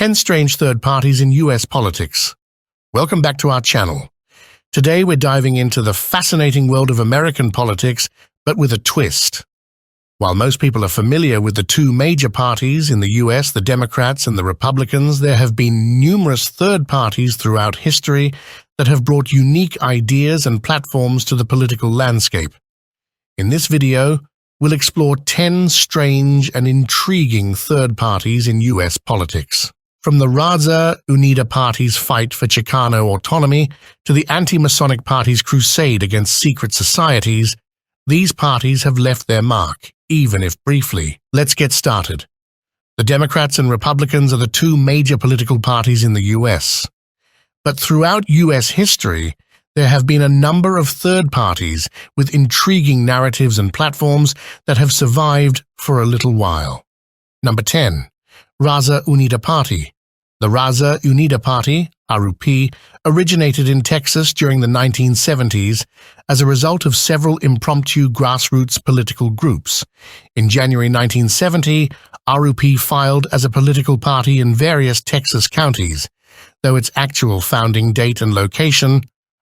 10 strange third parties in US politics. Welcome back to our channel. Today we're diving into the fascinating world of American politics, but with a twist. While most people are familiar with the two major parties in the US, the Democrats and the Republicans, there have been numerous third parties throughout history that have brought unique ideas and platforms to the political landscape. In this video, we'll explore 10 strange and intriguing third parties in US politics. From the Raza Unida Party's fight for Chicano autonomy to the Anti-Masonic Party's crusade against secret societies, these parties have left their mark, even if briefly. Let's get started. The Democrats and Republicans are the two major political parties in the US. But throughout US history, there have been a number of third parties with intriguing narratives and platforms that have survived for a little while. Number 10. Raza Unida Party. The Raza Unida Party, RUP, originated in Texas during the 1970s as a result of several impromptu grassroots political groups. In January 1970, RUP filed as a political party in various Texas counties, though its actual founding date and location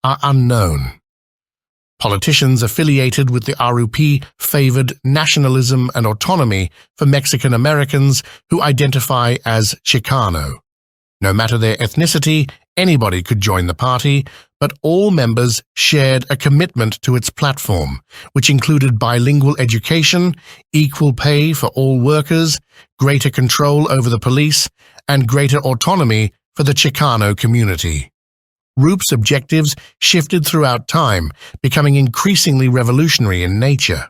are unknown. Politicians affiliated with the RUP favored nationalism and autonomy for Mexican Americans who identify as Chicano. No matter their ethnicity, anybody could join the party, but all members shared a commitment to its platform, which included bilingual education, equal pay for all workers, greater control over the police, and greater autonomy for the Chicano community. RUP's objectives shifted throughout time, becoming increasingly revolutionary in nature.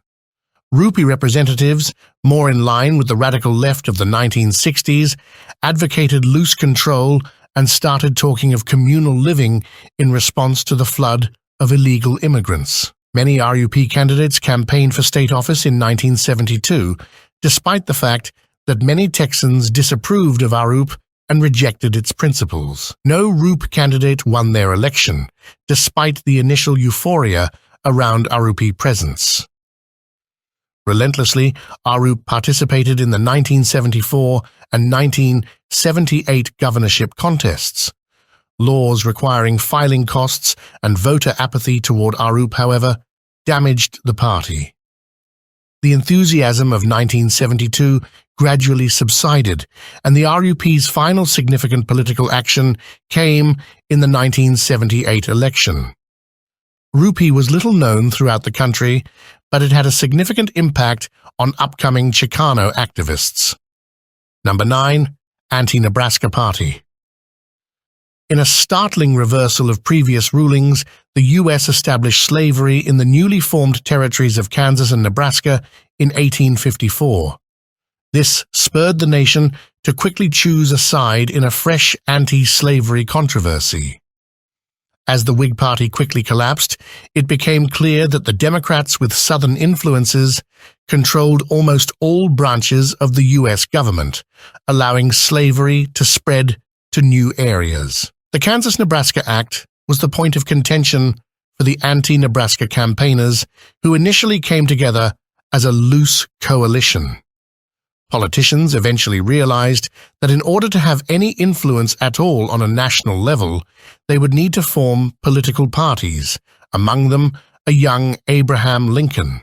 RUP representatives, more in line with the radical left of the 1960s, advocated loose control and started talking of communal living in response to the flood of illegal immigrants. Many RUP candidates campaigned for state office in 1972, despite the fact that many Texans disapproved of RUP and rejected its principles. No RUP candidate won their election, despite the initial euphoria around RUP presence. Relentlessly, RUP participated in the 1974 and 1978 governorship contests. Laws requiring filing costs and voter apathy toward RUP, however, damaged the party. The enthusiasm of 1972 gradually subsided, and the RUP's final significant political action came in the 1978 election. RUP was little known throughout the country, but it had a significant impact on upcoming Chicano activists. Number 9. Anti-Nebraska Party. In a startling reversal of previous rulings, the U.S. established slavery in the newly formed territories of Kansas and Nebraska in 1854. This spurred the nation to quickly choose a side in a fresh anti-slavery controversy. As the Whig Party quickly collapsed, it became clear that the Democrats with Southern influences controlled almost all branches of the U.S. government, allowing slavery to spread to new areas. The Kansas-Nebraska Act was the point of contention for the anti-Nebraska campaigners, who initially came together as a loose coalition. Politicians eventually realized that in order to have any influence at all on a national level, they would need to form political parties, among them a young Abraham Lincoln.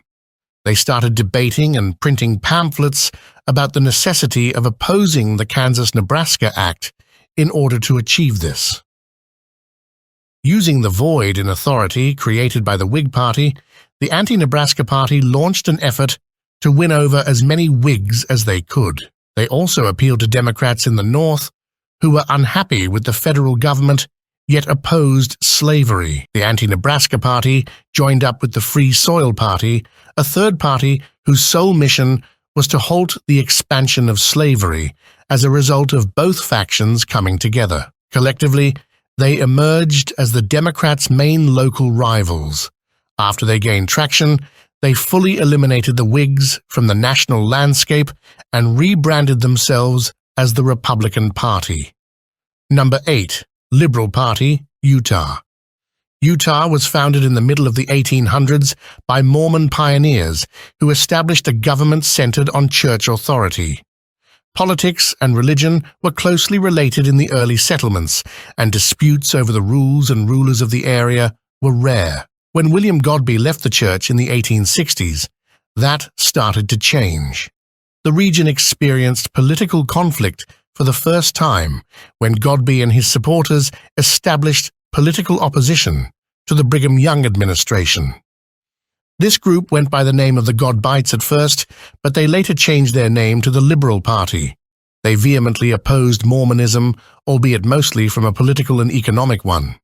They started debating and printing pamphlets about the necessity of opposing the Kansas-Nebraska Act in order to achieve this. Using the void in authority created by the Whig Party, the Anti-Nebraska Party launched an effort to win over as many Whigs as they could. They also appealed to Democrats in the North who were unhappy with the federal government yet opposed slavery. The Anti-Nebraska Party joined up with the Free Soil Party, a third party whose sole mission was to halt the expansion of slavery as a result of both factions coming together. Collectively, they emerged as the Democrats' main local rivals. After they gained traction, they fully eliminated the Whigs from the national landscape and rebranded themselves as the Republican Party. Number 8. Liberal Party, Utah. Utah was founded in the middle of the 1800s by Mormon pioneers who established a government centered on church authority. Politics and religion were closely related in the early settlements, and disputes over the rules and rulers of the area were rare. When William Godby left the church in the 1860s, that started to change. The region experienced political conflict for the first time when Godby and his supporters established political opposition to the Brigham Young administration. This group went by the name of the Godbites at first, but they later changed their name to the Liberal Party. They vehemently opposed Mormonism, albeit mostly from a political and economic one.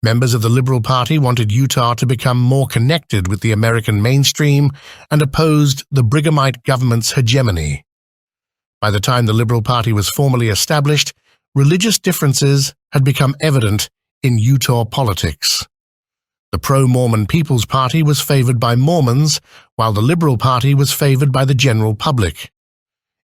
Members of the Liberal Party wanted Utah to become more connected with the American mainstream and opposed the Brighamite government's hegemony. By the time the Liberal Party was formally established, religious differences had become evident in Utah politics. The pro-Mormon People's Party was favored by Mormons, while the Liberal Party was favored by the general public.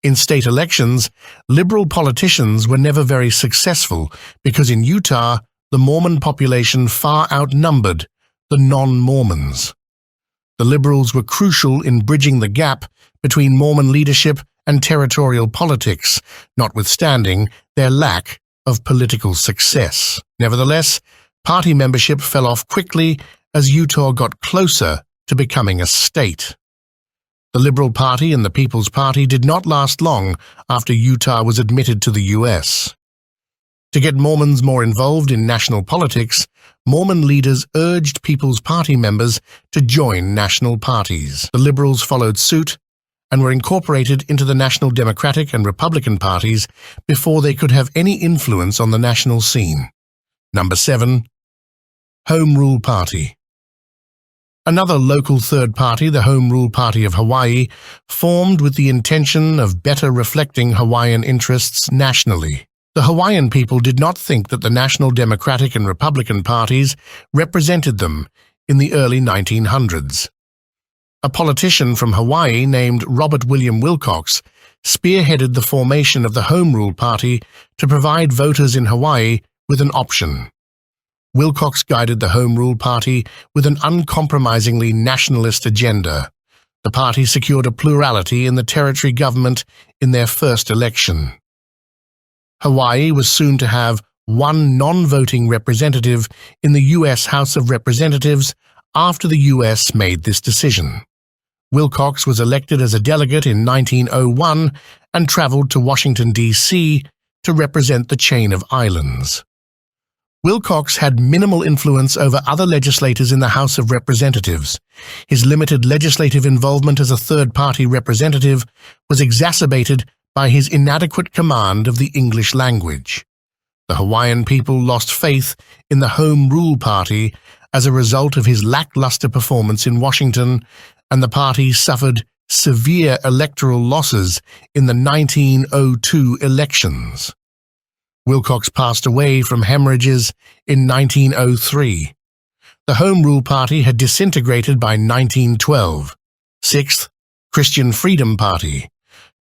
In state elections, liberal politicians were never very successful because in Utah, the Mormon population far outnumbered the non-Mormons. The liberals were crucial in bridging the gap between Mormon leadership and territorial politics, notwithstanding their lack of political success. Nevertheless, party membership fell off quickly as Utah got closer to becoming a state. The Liberal Party and the People's Party did not last long after Utah was admitted to the U.S. To get Mormons more involved in national politics, Mormon leaders urged People's Party members to join national parties. The Liberals followed suit and were incorporated into the National Democratic and Republican parties before they could have any influence on the national scene. Number 7. Home Rule Party. Another local third party, the Home Rule Party of Hawaii, formed with the intention of better reflecting Hawaiian interests nationally. The Hawaiian people did not think that the National Democratic and Republican parties represented them in the early 1900s. A politician from Hawaii named Robert William Wilcox spearheaded the formation of the Home Rule Party to provide voters in Hawaii with an option. Wilcox guided the Home Rule Party with an uncompromisingly nationalist agenda. The party secured a plurality in the territory government in their first election. Hawaii was soon to have one non-voting representative in the U.S. House of Representatives after the U.S. made this decision. Wilcox was elected as a delegate in 1901 and traveled to Washington, D.C. to represent the chain of islands. Wilcox had minimal influence over other legislators in the House of Representatives. His limited legislative involvement as a third-party representative was exacerbated by his inadequate command of the English language. The Hawaiian people lost faith in the Home Rule Party as a result of his lackluster performance in Washington, and the party suffered severe electoral losses in the 1902 elections. Wilcox passed away from hemorrhages in 1903. The Home Rule Party had disintegrated by 1912. 6th, Christian Freedom Party.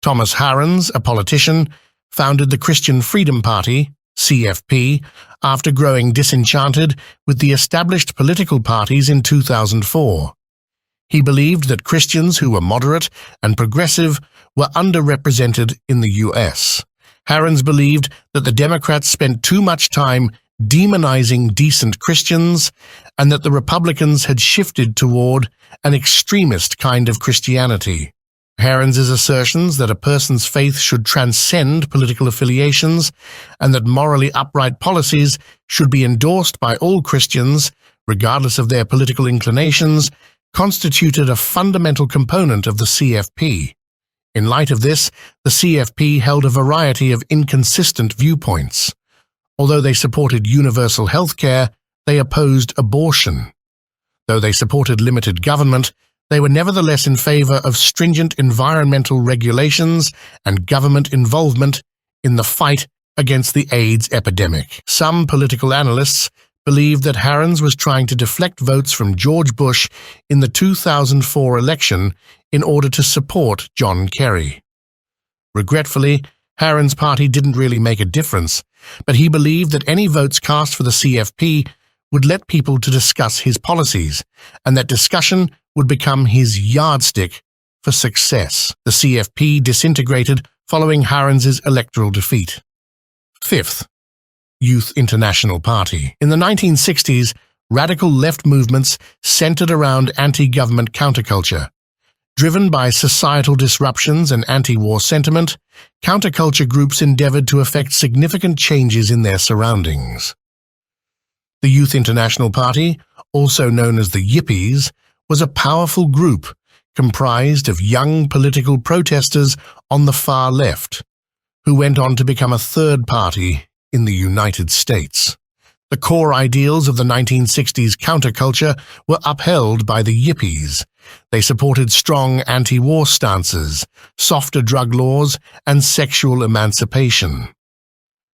Thomas Harrens, a politician, founded the Christian Freedom Party, CFP, after growing disenchanted with the established political parties in 2004. He believed that Christians who were moderate and progressive were underrepresented in the U.S. Harrens believed that the Democrats spent too much time demonizing decent Christians and that the Republicans had shifted toward an extremist kind of Christianity. Harrens's assertions that a person's faith should transcend political affiliations and that morally upright policies should be endorsed by all Christians, regardless of their political inclinations, constituted a fundamental component of the CFP. In light of this, the CFP held a variety of inconsistent viewpoints. Although they supported universal health care, they opposed abortion. Though they supported limited government, they were nevertheless in favor of stringent environmental regulations and government involvement in the fight against the AIDS epidemic. Some political analysts believed that Harrens was trying to deflect votes from George Bush in the 2004 election in order to support John Kerry. Regretfully, Harrens' party didn't really make a difference, but he believed that any votes cast for the CFP would let people to discuss his policies, and that discussion would become his yardstick for success. The CFP disintegrated following Harrens's electoral defeat. Fifth, Youth International Party. In the 1960s, radical left movements centered around anti-government counterculture. Driven by societal disruptions and anti-war sentiment, counterculture groups endeavored to effect significant changes in their surroundings. The Youth International Party, also known as the Yippies, was a powerful group comprised of young political protesters on the far left, who went on to become a third party in the United States. The core ideals of the 1960s counterculture were upheld by the Yippies. They supported strong anti-war stances, softer drug laws, and sexual emancipation.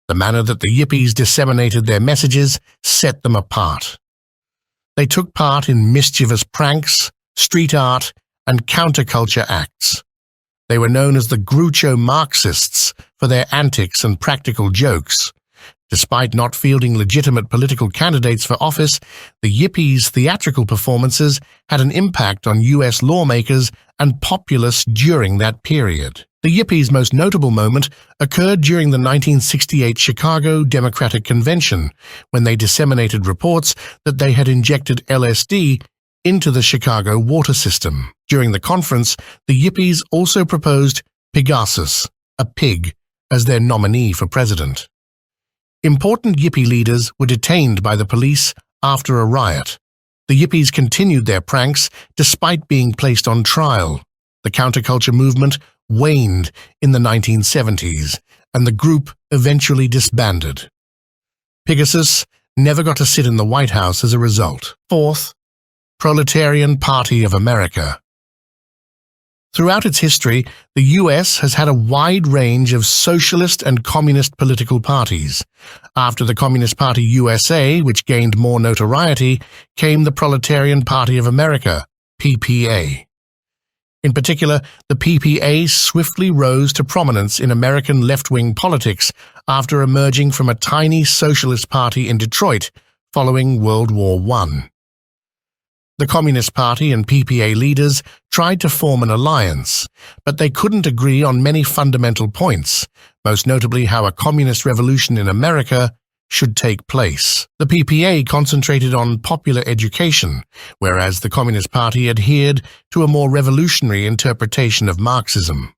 The manner that the Yippies disseminated their messages set them apart. They took part in mischievous pranks, street art, and counterculture acts. They were known as the Groucho Marxists for their antics and practical jokes. Despite not fielding legitimate political candidates for office, the Yippies' theatrical performances had an impact on U.S. lawmakers and populace during that period. The Yippies' most notable moment occurred during the 1968 Chicago Democratic Convention, when they disseminated reports that they had injected LSD into the Chicago water system. During the conference, the Yippies also proposed Pegasus, a pig, as their nominee for president. Important Yippie leaders were detained by the police after a riot. The Yippies continued their pranks despite being placed on trial. The counterculture movement waned in the 1970s, and the group eventually disbanded. Pegasus never got to sit in the White House as a result. Fourth, Proletarian Party of America. Throughout its history, the U.S. has had a wide range of socialist and communist political parties. After the Communist Party USA, which gained more notoriety, came the Proletarian Party of America, PPA. In particular, the PPA swiftly rose to prominence in American left-wing politics after emerging from a tiny socialist party in Detroit following World War I. The Communist Party and PPA leaders tried to form an alliance, but they couldn't agree on many fundamental points, most notably how a communist revolution in America should take place. The PPA concentrated on popular education, whereas the Communist Party adhered to a more revolutionary interpretation of Marxism.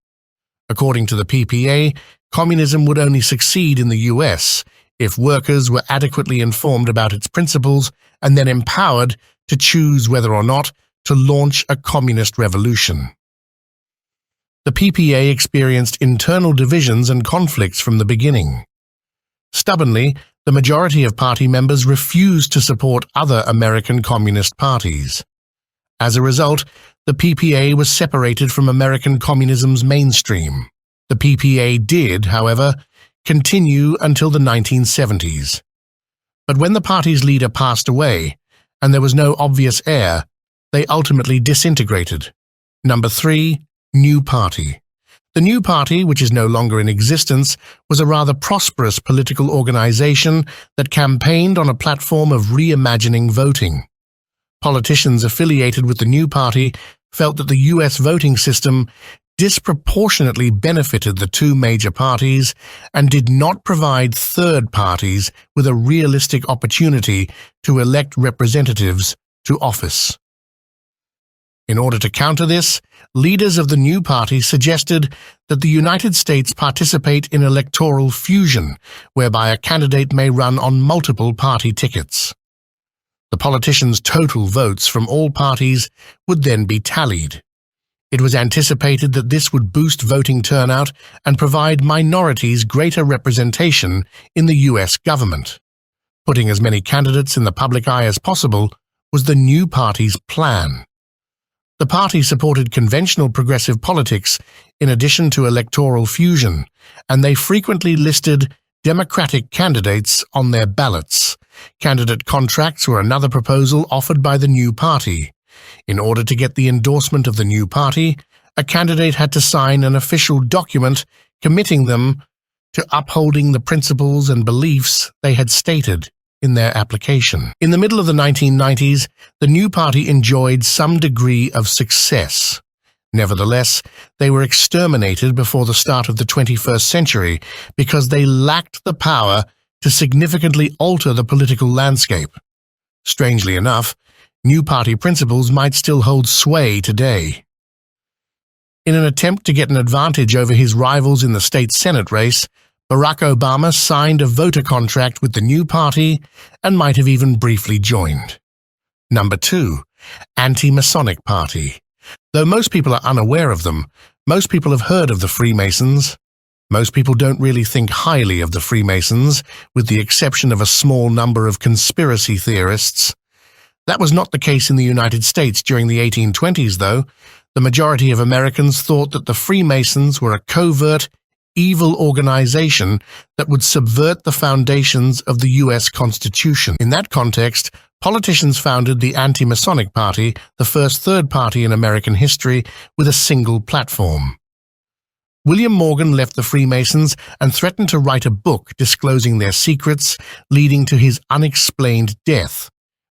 According to the PPA, communism would only succeed in the US if workers were adequately informed about its principles and then empowered to choose whether or not to launch a communist revolution. The PPA experienced internal divisions and conflicts from the beginning. Stubbornly, the majority of party members refused to support other American communist parties. As a result, the PPA was separated from American communism's mainstream. The PPA did, however, continue until the 1970s. But when the party's leader passed away, and there was no obvious heir, they ultimately disintegrated. Number 3, New Party. The New Party, which is no longer in existence, was a rather prosperous political organization that campaigned on a platform of reimagining voting. Politicians affiliated with the New Party felt that the U.S. voting system disproportionately benefited the two major parties and did not provide third parties with a realistic opportunity to elect representatives to office. In order to counter this, leaders of the New Party suggested that the United States participate in electoral fusion, whereby a candidate may run on multiple party tickets. The politicians' total votes from all parties would then be tallied. It was anticipated that this would boost voting turnout and provide minorities greater representation in the U.S. government. Putting as many candidates in the public eye as possible was the New Party's plan. The party supported conventional progressive politics in addition to electoral fusion, and they frequently listed Democratic candidates on their ballots. Candidate contracts were another proposal offered by the New Party. In order to get the endorsement of the New Party, a candidate had to sign an official document committing them to upholding the principles and beliefs they had stated in their application. In the middle of the 1990s, the New Party enjoyed some degree of success. Nevertheless, they were exterminated before the start of the 21st century because they lacked the power to significantly alter the political landscape. Strangely enough, new party principles might still hold sway today. In an attempt to get an advantage over his rivals in the state Senate race, Barack Obama signed a voter contract with the new party and might have even briefly joined. Number 2. Anti-Masonic Party. Though most people are unaware of them, most people have heard of the Freemasons. Most people don't really think highly of the Freemasons, with the exception of a small number of conspiracy theorists. That was not the case in the United States during the 1820s, though. The majority of Americans thought that the Freemasons were a covert, evil organization that would subvert the foundations of the U.S. Constitution. In that context, politicians founded the Anti-Masonic Party, the first third party in American history, with a single platform. William Morgan left the Freemasons and threatened to write a book disclosing their secrets, leading to his unexplained death,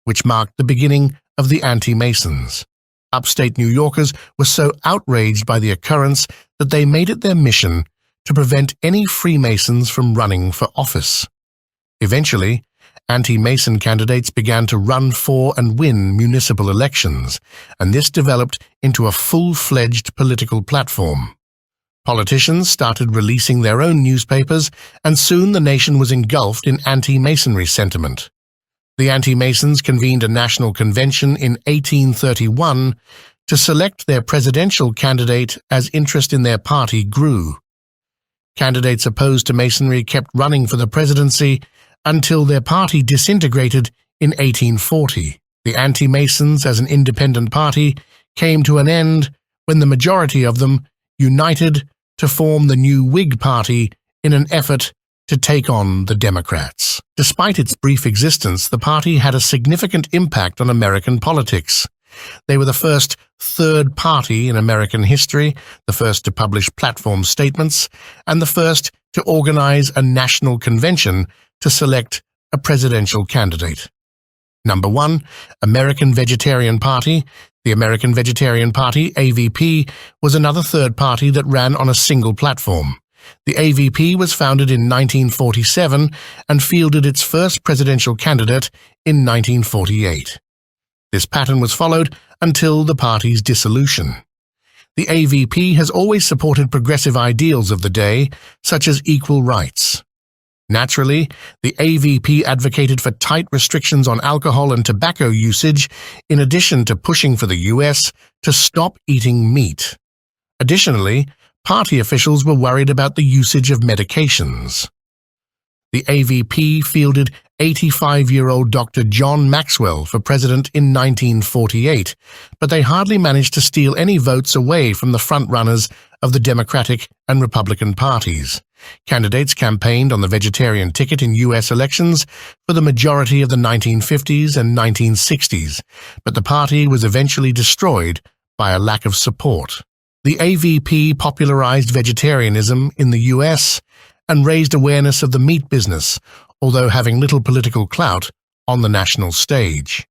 which marked the beginning of the Anti-Masons. Upstate New Yorkers were so outraged by the occurrence that they made it their mission to prevent any Freemasons from running for office. Eventually, anti-Mason candidates began to run for and win municipal elections, and this developed into a full-fledged political platform. Politicians started releasing their own newspapers, and soon the nation was engulfed in anti-Masonry sentiment. The Anti-Masons convened a national convention in 1831 to select their presidential candidate as interest in their party grew. Candidates opposed to Masonry kept running for the presidency until their party disintegrated in 1840. The Anti-Masons, as an independent party, came to an end when the majority of them united to form the new Whig Party in an effort to take on the Democrats. Despite its brief existence, the party had a significant impact on American politics. They were the first third party in American history, the first to publish platform statements, and the first to organize a national convention to select a presidential candidate. Number 1, American Vegetarian Party. The American Vegetarian Party, AVP, was another third party that ran on a single platform. The AVP was founded in 1947 and fielded its first presidential candidate in 1948. This pattern was followed until the party's dissolution. The AVP has always supported progressive ideals of the day, such as equal rights. Naturally, the AVP advocated for tight restrictions on alcohol and tobacco usage, in addition to pushing for the U.S. to stop eating meat. Additionally, party officials were worried about the usage of medications. The AVP fielded 85-year-old Dr. John Maxwell for president in 1948, but they hardly managed to steal any votes away from the frontrunners of the Democratic and Republican parties. Candidates campaigned on the vegetarian ticket in U.S. elections for the majority of the 1950s and 1960s, but the party was eventually destroyed by a lack of support. The AVP popularized vegetarianism in the U.S. and raised awareness of the meat business, although having little political clout on the national stage.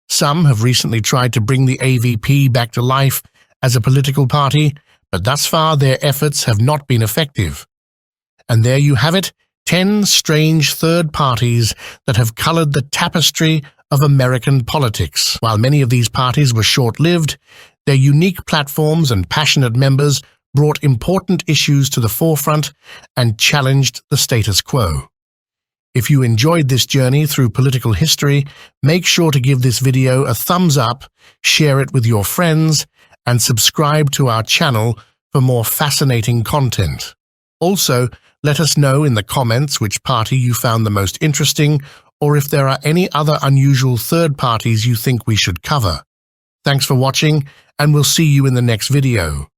Some have recently tried to bring the AVP back to life as a political party, but thus far their efforts have not been effective. And there you have it, 10 strange third parties that have colored the tapestry of American politics. While many of these parties were short-lived, their unique platforms and passionate members brought important issues to the forefront and challenged the status quo. If you enjoyed this journey through political history, make sure to give this video a thumbs up, share it with your friends, and subscribe to our channel for more fascinating content. Also, let us know in the comments which party you found the most interesting, or if there are any other unusual third parties you think we should cover. Thanks for watching, and we'll see you in the next video.